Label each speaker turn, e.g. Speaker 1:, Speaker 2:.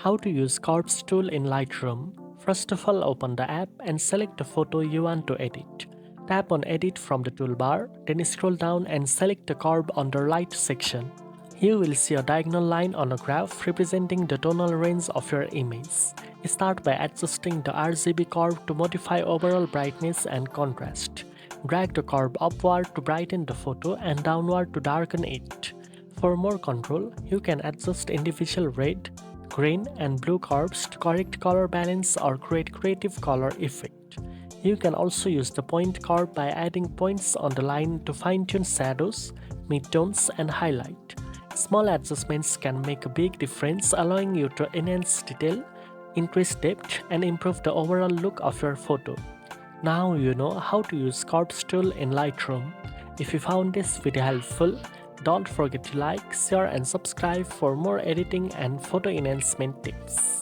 Speaker 1: How to use Curves tool in Lightroom. First of all, open the app and select the photo you want to edit. Tap on Edit from the toolbar, then scroll down and select the curve under Light section. You will see a diagonal line on a graph representing the tonal range of your image. Start by adjusting the RGB curve to modify overall brightness and contrast. Drag the curve upward to brighten the photo and downward to darken it. For more control, you can adjust individual red, green, and blue curves to correct color balance or create creative color effect. You can also use the point curve by adding points on the line to fine-tune shadows, midtones, and highlight. Small adjustments can make a big difference, allowing you to enhance detail, increase depth, and improve the overall look of your photo. Now you know how to use Curves tool in Lightroom. If you found this video helpful, don't forget to like, share, and subscribe for more editing and photo enhancement tips.